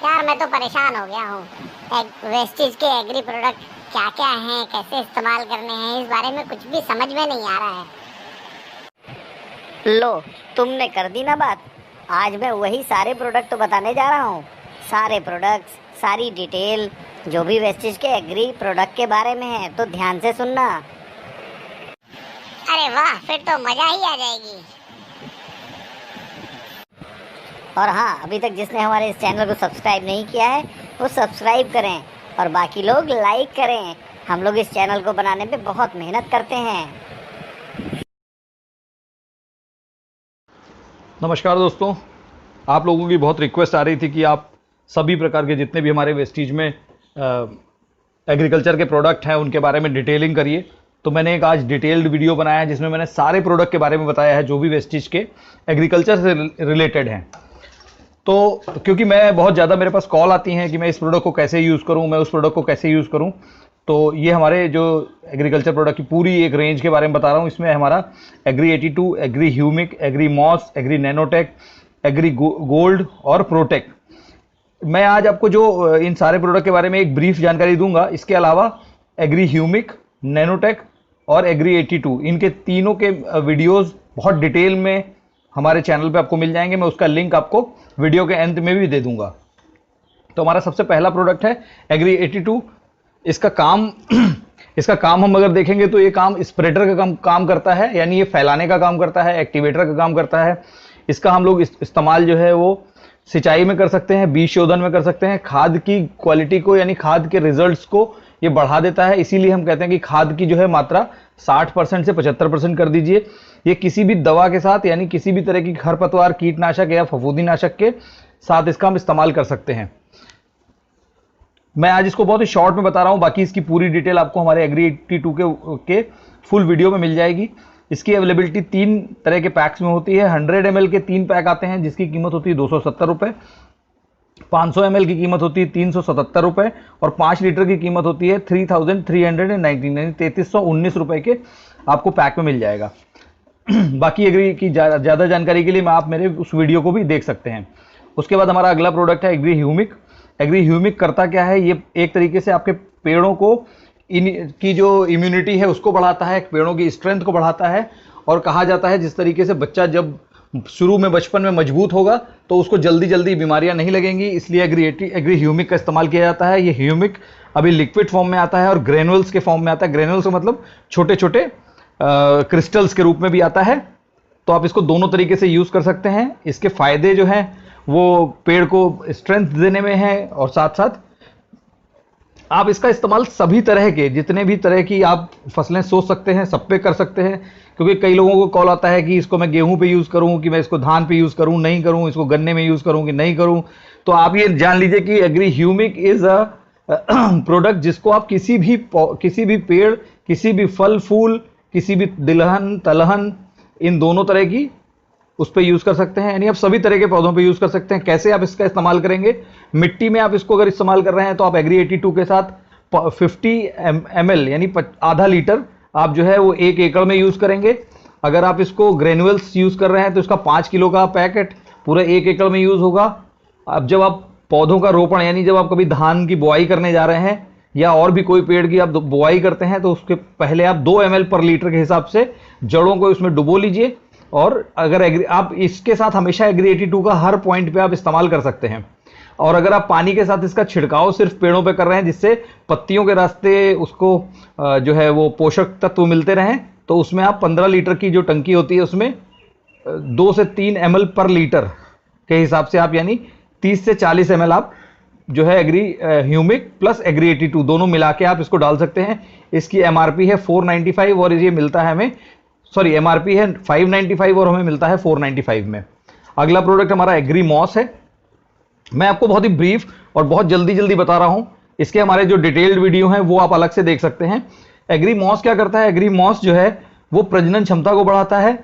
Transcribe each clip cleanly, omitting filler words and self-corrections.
यार मैं तो परेशान हो गया हूँ। वेस्टेज के एग्री प्रोडक्ट क्या क्या हैं, कैसे इस्तेमाल करने हैं, इस बारे में कुछ भी समझ में नहीं आ रहा है। लो, तुमने कर दी ना बात। आज मैं वही सारे प्रोडक्ट तो बताने जा रहा हूँ। सारे प्रोडक्ट्स, सारी डिटेल, जो भी वेस्टेज के एग्री प्रोडक्ट के बारे में है, तो ध्यान से सुनना। अरे वाह, फिर तो मजा ही आ जाएगी। और हाँ, अभी तक जिसने हमारे इस चैनल को सब्सक्राइब नहीं किया है वो सब्सक्राइब करें और बाकी लोग लाइक करें। हम लोग इस चैनल को बनाने पे बहुत मेहनत करते हैं। नमस्कार दोस्तों, आप लोगों की बहुत रिक्वेस्ट आ रही थी कि आप सभी प्रकार के जितने भी हमारे वेस्टेज में एग्रीकल्चर के प्रोडक्ट हैं उनके बारे में डिटेलिंग करिए। तो मैंने एक आज डिटेल्ड वीडियो बनाया है जिसमें मैंने सारे प्रोडक्ट के बारे में बताया है जो भी वेस्टेज के एग्रीकल्चर से रिलेटेड हैं। तो क्योंकि मैं बहुत ज़्यादा मेरे पास कॉल आती हैं कि मैं इस प्रोडक्ट को कैसे यूज़ करूं, मैं उस प्रोडक्ट को कैसे यूज़ करूं, तो ये हमारे जो एग्रीकल्चर प्रोडक्ट की पूरी एक रेंज के बारे में बता रहा हूं। इसमें हमारा Agri 82, Agri Humic, Agri Moss, Agri Nanotech, Agri Gold और प्रोटेक। मैं आज आपको जो इन सारे प्रोडक्ट के बारे में एक ब्रीफ जानकारी दूंगा। इसके अलावा एग्री ह्यूमिक, नैनोटेक और एग्री 82, इनके तीनों के वीडियोस बहुत डिटेल में हमारे चैनल पे आपको मिल जाएंगे। मैं उसका लिंक आपको वीडियो के अंत में भी दे दूंगा। तो हमारा सबसे पहला प्रोडक्ट है एग्री 82। इसका काम हम अगर देखेंगे तो ये काम स्प्रेडर का काम करता है, यानी ये फैलाने का काम करता है, एक्टिवेटर का काम करता है। इसका हम लोग इस्तेमाल जो है वो सिंचाई में कर सकते हैं, बीज शोधन में कर सकते हैं। खाद की क्वालिटी को यानी खाद के रिजल्ट्स को ये बढ़ा देता है। इसीलिए हम कहते हैं कि खाद की जो है मात्रा 60% से 75% कर दीजिए। ये किसी भी दवा के साथ यानी किसी भी तरह की खरपतवार, कीटनाशक या फफूंदीनाशक के साथ इसका हम इस्तेमाल कर सकते हैं। मैं आज इसको बहुत ही शॉर्ट में बता रहा हूं, बाकी इसकी पूरी डिटेल आपको हमारे एग्री 82 के फुल वीडियो में मिल जाएगी। इसकी अवेलेबिलिटी 3 तरह के पैक्स में होती है। 100 ml के 3 पैक आते हैं जिसकी कीमत होती है 270 रुपये। 500 ml की कीमत होती है 377 रुपये और 5 लीटर की कीमत होती है 3319 यानी 3319 रुपये के आपको पैक में मिल जाएगा। बाकी एग्री की ज़्यादा जानकारी के लिए मैं आप मेरे उस वीडियो को भी देख सकते हैं। उसके बाद हमारा अगला प्रोडक्ट है एग्री ह्यूमिक। एग्री ह्यूमिक करता क्या है, ये एक तरीके से आपके पेड़ों को की जो इम्यूनिटी है उसको बढ़ाता है, पेड़ों की स्ट्रेंथ को बढ़ाता है। और कहा जाता है जिस तरीके से बच्चा जब शुरू में बचपन में मजबूत होगा तो उसको जल्दी जल्दी बीमारियां नहीं लगेंगी, इसलिए एग्री ह्यूमिक का इस्तेमाल किया जाता है। ये ह्यूमिक अभी लिक्विड फॉर्म में आता है और ग्रेनुअल्स के फॉर्म में आता है। ग्रेनुअल्स का मतलब छोटे छोटे क्रिस्टल्स के रूप में भी आता है। तो आप इसको दोनों तरीके से यूज़ कर सकते हैं। इसके फायदे जो हैं वो पेड़ को स्ट्रेंथ देने में है और साथ साथ आप इसका इस्तेमाल सभी तरह के जितने भी तरह की आप फसलें सोच सकते हैं सब पे कर सकते हैं। क्योंकि कई लोगों को कॉल आता है कि इसको मैं गेहूं पे यूज़ करूं, कि मैं इसको धान पे यूज़ करूं, नहीं करूं, इसको गन्ने में यूज़ करूं कि नहीं करूं। तो आप ये जान लीजिए कि Agri Humic is a product जिसको आप किसी भी पेड़, किसी भी फल फूल, किसी भी दिलहन तलहन, इन दोनों तरह की उस पर यूज़ कर सकते हैं। यानी आप सभी तरह के पौधों पे यूज़ कर सकते हैं। कैसे आप इसका इस्तेमाल करेंगे, मिट्टी में आप इसको अगर इस्तेमाल कर रहे हैं तो आप एग्री 82 के साथ 50 ml यानी आधा लीटर आप जो है वो 1 एकड़ में यूज़ करेंगे। अगर आप इसको ग्रेनुअल्स यूज़ कर रहे हैं तो इसका 5 किलो का पैकेट पूरा 1 एकड़ में यूज़ होगा। अब जब आप पौधों का रोपण यानी जब आप कभी धान की बुआई करने जा रहे हैं या और भी कोई पेड़ की आप बुआई करते हैं तो उसके पहले आप 2 ml पर लीटर के हिसाब से जड़ों को इसमें डुबो लीजिए। और अगर आप इसके साथ हमेशा एग्री 82 का हर पॉइंट पे आप इस्तेमाल कर सकते हैं। और अगर आप पानी के साथ इसका छिड़काव सिर्फ पेड़ों पे कर रहे हैं जिससे पत्तियों के रास्ते उसको जो है वो पोषक तत्व मिलते रहें, तो उसमें आप 15 लीटर की जो टंकी होती है उसमें 2 से 3 ml पर लीटर के हिसाब से आप यानी 30 से 40 ml आप जो है एग्री ह्यूमिक प्लस एग्री 82 दोनों मिला के आप इसको डाल सकते हैं। इसकी MRP है 495 और ये मिलता है हमें MRP है 595 और हमें मिलता है 495 में। अगला प्रोडक्ट हमारा एग्री मॉस है। मैं आपको बहुत ही ब्रीफ और बहुत जल्दी बता रहा हूं। इसके हमारे जो डिटेल्ड वीडियो हैं वो आप अलग से देख सकते हैं। एग्री मॉस क्या करता है, एग्री मॉस जो है वो प्रजनन क्षमता को बढ़ाता है,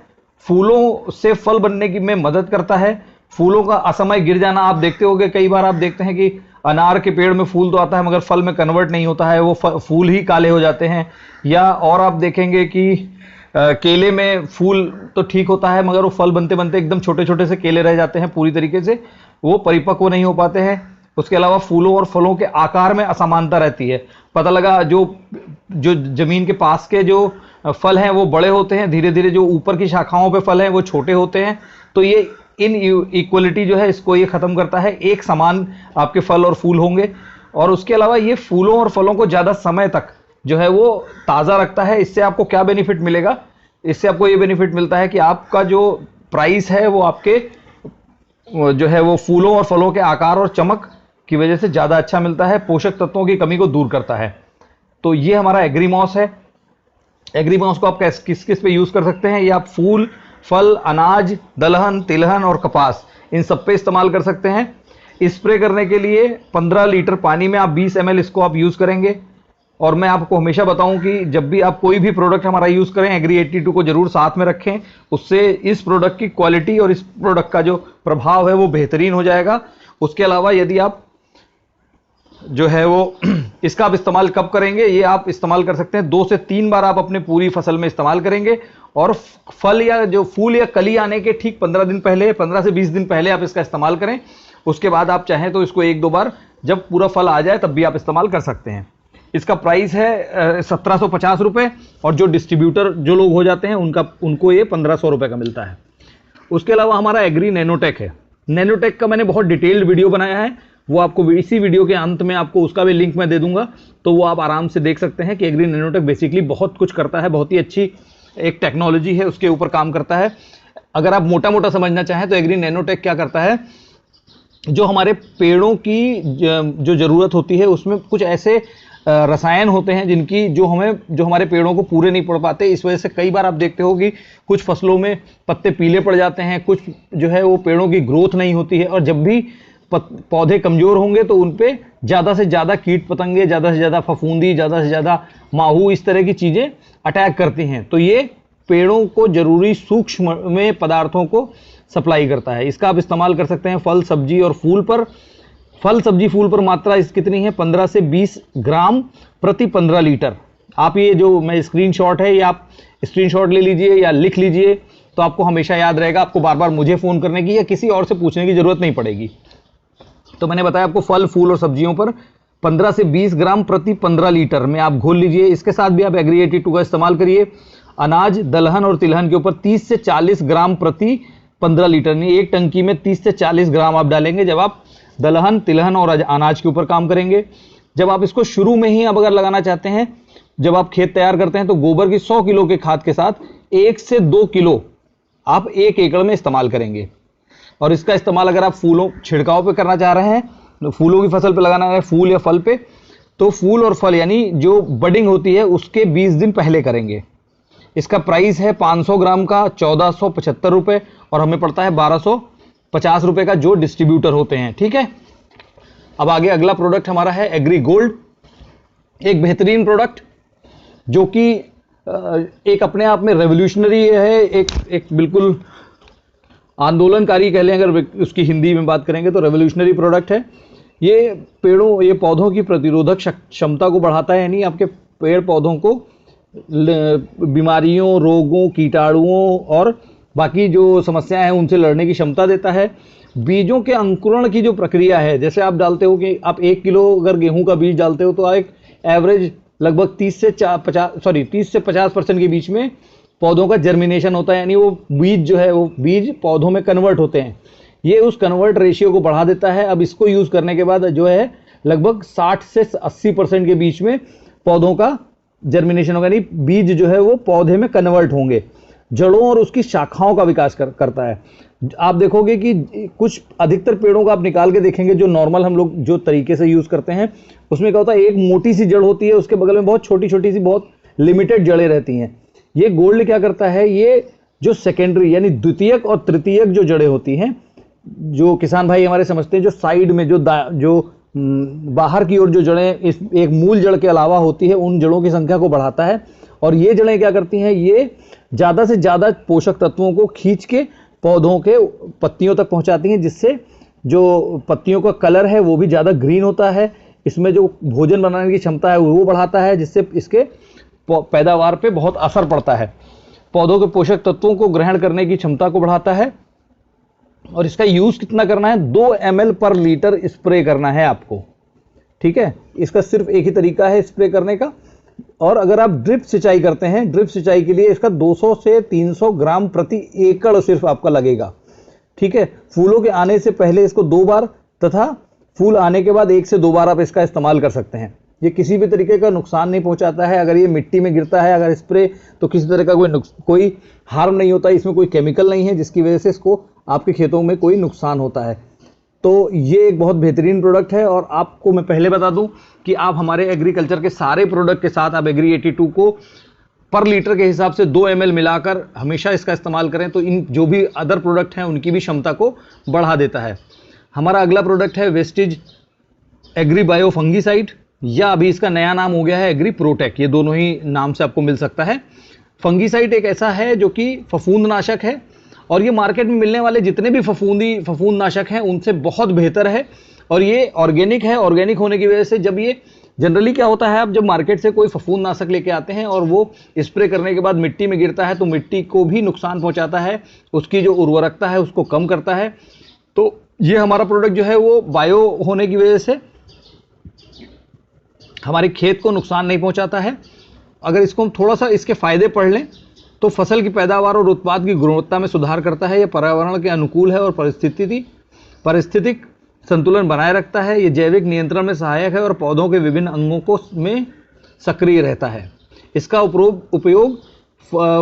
फूलों से फल बनने की में मदद करता है। फूलों का असमय गिर जाना आप देखते होंगे, कई बार आप देखते हैं कि अनार के पेड़ में फूल तो आता है मगर फल में कन्वर्ट नहीं होता है, वो फूल ही काले हो जाते हैं। या और आप देखेंगे कि केले में फूल तो ठीक होता है मगर वो फल बनते बनते एकदम छोटे छोटे से केले रह जाते हैं, पूरी तरीके से वो परिपक्व नहीं हो पाते हैं। उसके अलावा फूलों और फलों के आकार में असमानता रहती है। पता लगा जो जो जमीन के पास के जो फल हैं वो बड़े होते हैं, धीरे धीरे जो ऊपर की शाखाओं पे फल हैं वो छोटे होते हैं। तो ये इन इक्वलिटी जो है इसको ये खत्म करता है, एक समान आपके फल और फूल होंगे। और उसके अलावा ये फूलों और फलों को ज़्यादा समय तक जो है वो ताज़ा रखता है। इससे आपको क्या बेनिफिट मिलेगा? इससे आपको ये बेनिफिट मिलता है कि आपका जो प्राइस है वो आपके जो है वो फूलों और फलों के आकार और चमक की वजह से ज़्यादा अच्छा मिलता है, पोषक तत्वों की कमी को दूर करता है। तो ये हमारा एग्रीमॉस है। एग्रीमॉस को आप किस किस पे यूज़ कर सकते हैं? ये आप फूल, फल, अनाज, दलहन, तिलहन और कपास, इन सब पे इस्तेमाल कर सकते हैं। स्प्रे करने के लिए 15 लीटर पानी में आप 20 ml इसको आप यूज़ करेंगे। और मैं आपको हमेशा बताऊं कि जब भी आप कोई भी प्रोडक्ट हमारा यूज़ करें, एग्री 82 को जरूर साथ में रखें। उससे इस प्रोडक्ट की क्वालिटी और इस प्रोडक्ट का जो प्रभाव है वो बेहतरीन हो जाएगा। उसके अलावा यदि आप जो है वो इसका आप इस्तेमाल कब करेंगे? ये आप इस्तेमाल कर सकते हैं 2 से 3 बार आप अपने पूरी फसल में इस्तेमाल करेंगे। और फल या जो फूल या कली आने के ठीक 15 दिन पहले, 15 से 20 दिन पहले आप इसका इस्तेमाल करें। उसके बाद आप चाहें तो इसको 1-2 बार जब पूरा फल आ जाए तब भी आप इस्तेमाल कर सकते हैं। इसका प्राइस है 1750 रुपये, और जो डिस्ट्रीब्यूटर जो लोग हो जाते हैं उनको ये 1500 रुपये का मिलता है। उसके अलावा हमारा एग्री नैनोटेक है। नैनोटेक का मैंने बहुत डिटेल्ड वीडियो बनाया है, वो आपको इसी वीडियो के अंत में आपको उसका भी लिंक मैं दे दूंगा, तो वो आप आराम से देख सकते हैं कि एग्री नैनोटेक बेसिकली बहुत कुछ करता है, बहुत ही अच्छी एक टेक्नोलॉजी है, उसके ऊपर काम करता है। अगर आप मोटा मोटा समझना चाहें तो एग्री नैनोटेक क्या करता है, जो हमारे पेड़ों की जो ज़रूरत होती है उसमें कुछ ऐसे रसायन होते हैं जिनकी जो हमारे पेड़ों को पूरे नहीं पड़ पाते। इस वजह से कई बार आप देखते हो कि कुछ फसलों में पत्ते पीले पड़ जाते हैं, कुछ जो है वो पेड़ों की ग्रोथ नहीं होती है। और जब भी पौधे कमज़ोर होंगे तो उन पे ज़्यादा से ज़्यादा कीट पतंगे, ज़्यादा से ज़्यादा फफूंदी, ज़्यादा से ज़्यादा माहू, इस तरह की चीज़ें अटैक करती हैं। तो ये पेड़ों को ज़रूरी सूक्ष्म में पदार्थों को सप्लाई करता है। इसका आप इस्तेमाल कर सकते हैं फल, सब्जी और फूल पर। फल, सब्जी, फूल पर मात्रा इस कितनी है? 15 से 20 ग्राम प्रति 15 लीटर। आप ये जो मैं स्क्रीनशॉट है, ये आप स्क्रीनशॉट ले लीजिए या लिख लीजिए, तो आपको हमेशा याद रहेगा। आपको बार बार मुझे फ़ोन करने की या किसी और से पूछने की ज़रूरत नहीं पड़ेगी। तो मैंने बताया आपको फल, फूल और सब्जियों पर 15 से 20 ग्राम प्रति 15 लीटर में आप घोल लीजिए। इसके साथ भी आप एग्री 82 का इस्तेमाल करिए। अनाज, दलहन और तिलहन के ऊपर 30 से 40 ग्राम प्रति 15 लीटर, नहीं, एक टंकी में 30 से 40 ग्राम आप डालेंगे जब आप दलहन, तिलहन और अनाज के ऊपर काम करेंगे। जब आप इसको शुरू में ही अब अगर लगाना चाहते हैं, जब आप खेत तैयार करते हैं, तो गोबर की 100 किलो के खाद के साथ 1 से 2 किलो आप 1 एकड़ में इस्तेमाल करेंगे। और इसका इस्तेमाल अगर आप फूलों छिड़काव पे करना चाह रहे हैं, तो फूलों की फसल पे लगाना है, फूल या फल पे, तो फूल और फल यानी जो बडिंग होती है उसके 20 दिन पहले करेंगे। इसका प्राइस है 500 ग्राम का 1475 रुपये, और हमें पड़ता है 1250 रुपये का जो डिस्ट्रीब्यूटर होते हैं। ठीक है, अब आगे अगला प्रोडक्ट हमारा है एग्री गोल्ड। एक बेहतरीन प्रोडक्ट जो कि एक अपने आप में रेवोल्यूशनरी है, एक बिल्कुल आंदोलनकारी कह लें अगर उसकी हिंदी में बात करेंगे तो रेवोल्यूशनरी प्रोडक्ट है। ये पौधों की प्रतिरोधक क्षमता को बढ़ाता है, यानी आपके पेड़ पौधों को बीमारियों, रोगों, कीटाणुओं और बाकी जो समस्याएं हैं उनसे लड़ने की क्षमता देता है। बीजों के अंकुरण की जो प्रक्रिया है, जैसे आप डालते हो कि आप 1 किलो अगर गेहूं का बीज डालते हो तो आप एक एवरेज लगभग 30 से 50% के बीच में पौधों का जर्मिनेशन होता है, यानी वो बीज जो है वो बीज पौधों में कन्वर्ट होते हैं। ये उस कन्वर्ट रेशियो को बढ़ा देता है। अब इसको यूज़ करने के बाद जो है लगभग 60 से 80% के बीच में पौधों का जर्मिनेशन होगा, यानी बीज जो है वो पौधे में कन्वर्ट होंगे। जड़ों और उसकी शाखाओं का विकास करता है। आप देखोगे कि कुछ अधिकतर पेड़ों का आप निकाल के देखेंगे जो नॉर्मल हम लोग जो तरीके से यूज़ करते हैं, उसमें क्या होता है, एक मोटी सी जड़ होती है, उसके बगल में बहुत छोटी छोटी सी बहुत लिमिटेड जड़ें रहती हैं। ये गोल्ड क्या करता है, ये जो सेकेंडरी यानी द्वितीयक और तृतीयक जो जड़ें होती हैं, जो किसान भाई हमारे समझते हैं, जो साइड में जो बाहर की ओर जो जड़ें इस एक मूल जड़ के अलावा होती है, उन जड़ों की संख्या को बढ़ाता है। और ये जड़ें क्या करती हैं, ये ज़्यादा से ज़्यादा पोषक तत्वों को खींच के पौधों के पत्तियों तक पहुंचाती हैं, जिससे जो पत्तियों का कलर है वो भी ज़्यादा ग्रीन होता है। इसमें जो भोजन बनाने की क्षमता है वो बढ़ाता है, जिससे इसके पैदावार पे बहुत असर पड़ता है। पौधों के पोषक तत्वों को ग्रहण करने की क्षमता को बढ़ाता है। और इसका यूज कितना करना है, 2 ml पर लीटर स्प्रे करना है आपको, ठीक है। इसका सिर्फ एक ही तरीका है स्प्रे करने का। और अगर आप ड्रिप सिंचाई करते हैं, ड्रिप सिंचाई के लिए इसका 200 से 300 ग्राम प्रति एकड़ सिर्फ आपका लगेगा, ठीक है। फूलों के आने से पहले इसको 2 बार तथा फूल आने के बाद 1 से 2 बार आप इसका इस्तेमाल कर सकते हैं। ये किसी भी तरीके का नुकसान नहीं पहुंचाता है। अगर ये मिट्टी में गिरता है अगर स्प्रे, तो किसी तरह का कोई हार्म नहीं होता है। इसमें कोई केमिकल नहीं है जिसकी वजह से इसको आपके खेतों में कोई नुकसान होता है। तो ये एक बहुत बेहतरीन प्रोडक्ट है। और आपको मैं पहले बता दूं कि आप हमारे एग्रीकल्चर के सारे प्रोडक्ट के साथ आप एग्री 82 को पर लीटर के हिसाब से 2 ml मिलाकर हमेशा इसका इस्तेमाल करें, तो इन जो भी अदर प्रोडक्ट हैं उनकी भी क्षमता को बढ़ा देता है। हमारा अगला प्रोडक्ट है वेस्टिज एग्री बायो फंगीसाइड, या अभी इसका नया नाम हो गया है एग्री प्रोटेक। ये दोनों ही नाम से आपको मिल सकता है। फंगीसाइड एक ऐसा है जो कि फफूंदनाशक है, और ये मार्केट में मिलने वाले जितने भी फफूंदनाशक हैं उनसे बहुत बेहतर है। और ये ऑर्गेनिक है। ऑर्गेनिक होने की वजह से जब ये जनरली क्या होता है, आप जब मार्केट से कोई फफूंदनाशक लेके आते हैं और वो स्प्रे करने के बाद मिट्टी में गिरता है तो मिट्टी को भी नुकसान पहुंचाता है, उसकी जो उर्वरकता है उसको कम करता है। तो ये हमारा प्रोडक्ट जो है वो बायो होने की वजह से हमारे खेत को नुकसान नहीं पहुंचाता है। अगर इसको हम थोड़ा सा इसके फायदे पढ़ लें तो फसल की पैदावार और उत्पाद की गुणवत्ता में सुधार करता है। यह पर्यावरण के अनुकूल है और पारिस्थितिक संतुलन बनाए रखता है। ये जैविक नियंत्रण में सहायक है और पौधों के विभिन्न अंगों को में सक्रिय रहता है। इसका उपयोग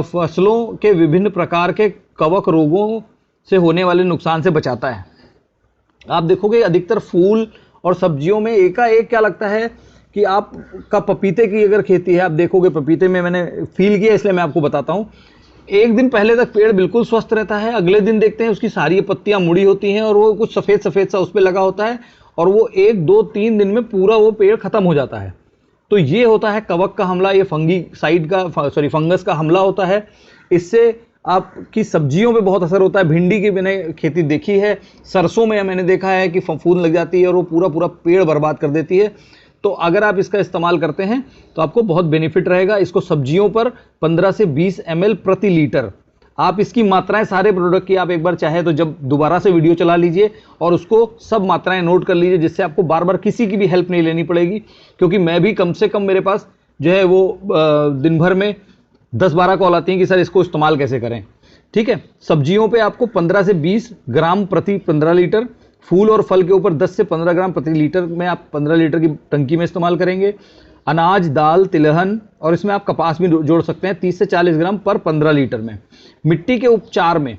फसलों के विभिन्न प्रकार के कवक रोगों से होने वाले नुकसान से बचाता है। आप देखोगे अधिकतर फूल और सब्जियों में एकाएक क्या लगता है कि आपका पपीते की अगर खेती है, आप देखोगे पपीते में मैंने फील किया इसलिए मैं आपको बताता हूँ। एक दिन पहले तक पेड़ बिल्कुल स्वस्थ रहता है, अगले दिन देखते हैं उसकी सारी पत्तियां मुड़ी होती हैं और वो कुछ सफ़ेद सफ़ेद सा उस पर लगा होता है, और वो 1, 2, 3 दिन में पूरा वो पेड़ खत्म हो जाता है। तो ये होता है कवक का हमला, ये फंगस का हमला होता है। इससे आपकी सब्जियों पे बहुत असर होता है। भिंडी की मैंने खेती देखी है, सरसों में मैंने देखा है कि फफूंद लग जाती है और वो पूरा पेड़ बर्बाद कर देती है। तो अगर आप इसका इस्तेमाल करते हैं तो आपको बहुत बेनिफिट रहेगा। इसको सब्जियों पर 15 से 20 ml प्रति लीटर, आप इसकी मात्राएं सारे प्रोडक्ट की आप एक बार चाहे तो जब दोबारा से वीडियो चला लीजिए और उसको सब मात्राएं नोट कर लीजिए, जिससे आपको बार बार किसी की भी हेल्प नहीं लेनी पड़ेगी। क्योंकि मैं भी कम से कम मेरे पास जो है वो दिन भर में 10-12 कॉल आती हैं कि सर इसको इस्तेमाल कैसे करें। ठीक है, सब्जियों पे आपको 15 से 20 ग्राम प्रति 15 लीटर, फूल और फल के ऊपर 10 से 15 ग्राम प्रति लीटर में आप 15 लीटर की टंकी में इस्तेमाल करेंगे। अनाज, दाल, तिलहन और इसमें आप कपास भी जोड़ सकते हैं 30 से 40 ग्राम पर 15 लीटर में। मिट्टी के उपचार में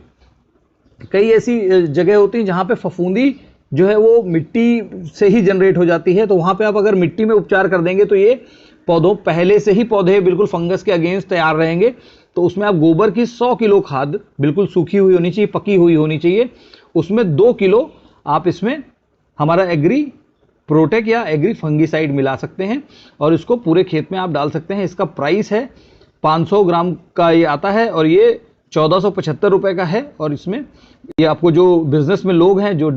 कई ऐसी जगह होती हैं जहाँ पे फफूंदी जो है वो मिट्टी से ही जनरेट हो जाती है, तो वहाँ पे आप अगर मिट्टी में उपचार कर देंगे तो ये पौधों पहले से ही पौधे बिल्कुल फंगस के अगेंस्ट तैयार रहेंगे। तो उसमें आप गोबर की 100 किलो खाद बिल्कुल सूखी हुई होनी चाहिए, पकी हुई होनी चाहिए, उसमें 2 किलो आप इसमें हमारा एग्री प्रोटेक या एग्री फंगीसाइड मिला सकते हैं और इसको पूरे खेत में आप डाल सकते हैं। इसका प्राइस है 500 ग्राम का ये आता है और ये 1475 रुपये का है। और इसमें ये आपको जो बिजनेस में लोग हैं, जो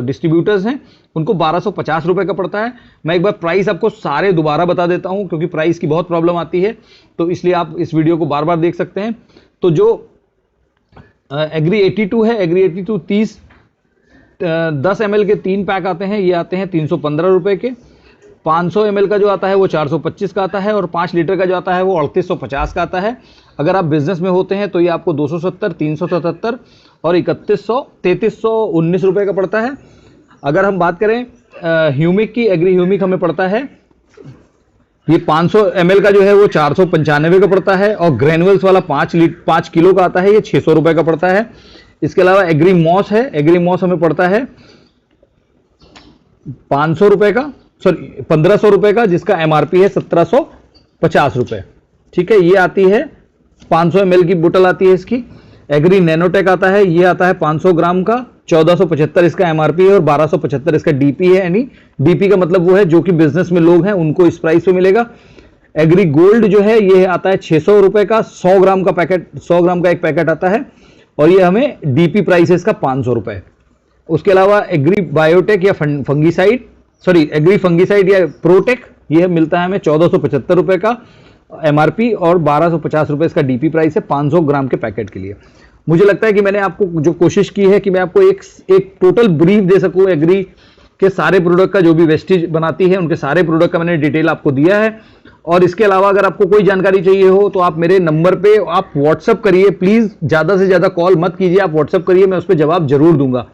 डिस्ट्रीब्यूटर्स हैं, उनको 1250 रुपये का पड़ता है। मैं एक बार प्राइस आपको सारे दोबारा बता देता हूं क्योंकि प्राइस की बहुत प्रॉब्लम आती है, तो इसलिए आप इस वीडियो को बार बार देख सकते हैं। तो जो एग्री 82 है, एग्री 82 30 10 ml के 3 पैक आते हैं, ये आते हैं 315 रुपये के। 500 ml का जो आता है वो 425 का आता है और 5 लीटर का जो आता है वो 3850 का आता है। अगर आप बिजनेस में होते हैं तो ये आपको 270, 377 और 3319 रुपये का पड़ता है। अगर हम बात करें ह्यूमिक की, एग्री ह्यूमिक हमें पड़ता है ये 500 ml का जो है वो 495 का पड़ता है और ग्रेनुअल्स वाला 5 किलो का आता है, ये 600 रुपये का पड़ता है। इसके अलावा एग्री मॉस है, एग्री मॉस हमें पड़ता है 500 रुपये का, सॉरी 1500 रुपये का, जिसका MRP है 1750 रुपये। ठीक है, ये आती है 500 ml की बोतल आती है इसकी। एग्री नैनोटेक आता है, ये आता है 500 ग्राम का, 1475 इसका MRP है और 1275 इसका DP है। यानी DP का मतलब वो है जो कि बिजनेस में लोग हैं उनको इस प्राइस पे मिलेगा। एग्री गोल्ड जो है ये आता है 600 रुपये का, 100 ग्राम का पैकेट, 100 ग्राम का एक पैकेट आता है और ये हमें DP प्राइस है इसका 500 रुपये। उसके अलावा एग्री बायोटेक या फंगीसाइड, सॉरी एग्री फंगीसाइड या प्रोटेक, ये मिलता है हमें 1475 रुपये का MRP और 1250 रुपये इसका DP प्राइस है 500 ग्राम के पैकेट के लिए। मुझे लगता है कि मैंने आपको जो कोशिश की है कि मैं आपको एक टोटल ब्रीफ दे सकूं एग्री के सारे प्रोडक्ट का, जो भी वेस्टेज बनाती है उनके सारे प्रोडक्ट का मैंने डिटेल आपको दिया है। और इसके अलावा अगर आपको कोई जानकारी चाहिए हो तो आप मेरे नंबर पे आप व्हाट्सअप करिए, प्लीज ज़्यादा से ज़्यादा कॉल मत कीजिए, आप व्हाट्सअप करिए, मैं उस पर जवाब जरूर दूंगा।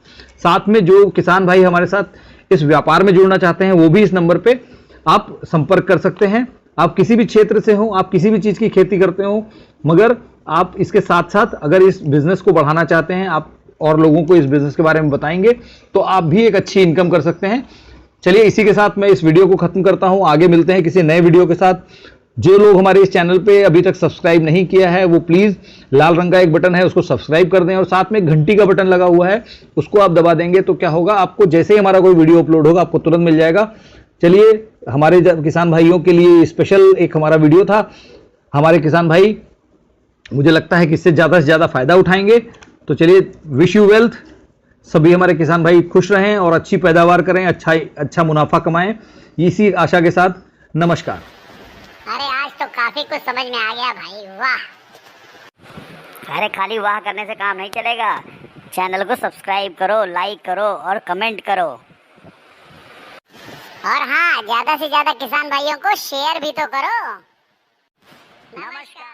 साथ में जो किसान भाई हमारे साथ इस व्यापार में जुड़ना चाहते हैं वो भी इस नंबर पे आप संपर्क कर सकते हैं। आप किसी भी क्षेत्र से हो, आप किसी भी चीज़ की खेती करते हो, मगर आप इसके साथ साथ अगर इस बिजनेस को बढ़ाना चाहते हैं, आप और लोगों को इस बिजनेस के बारे में बताएंगे तो आप भी एक अच्छी इनकम कर सकते हैं। चलिए इसी के साथ मैं इस वीडियो को खत्म करता हूं, आगे मिलते हैं किसी नए वीडियो के साथ। जो लोग हमारे इस चैनल पे अभी तक सब्सक्राइब नहीं किया है वो प्लीज लाल रंग का एक बटन है उसको सब्सक्राइब कर दें, और साथ में घंटी का बटन लगा हुआ है उसको आप दबा देंगे तो क्या होगा, आपको जैसे ही हमारा कोई वीडियो अपलोड होगा आपको तुरंत मिल जाएगा। चलिए, हमारे किसान भाइयों के लिए स्पेशल एक हमारा वीडियो था। हमारे किसान भाई मुझे लगता है कि इससे ज़्यादा से ज़्यादा फायदा उठाएंगे। तो चलिए, विश यू वेल्थ, सभी हमारे किसान भाई खुश रहें और अच्छी पैदावार करें, अच्छा मुनाफा कमाएं, इसी आशा के साथ नमस्कार। अरे आज तो काफी कुछ समझ में आ गया भाई, वाह। अरे खाली वाह करने से काम नहीं चलेगा, चैनल को सब्सक्राइब करो, लाइक करो और कमेंट करो। और हाँ, ज्यादा से ज्यादा किसान भाइयों को शेयर भी तो करो। नमस्कार।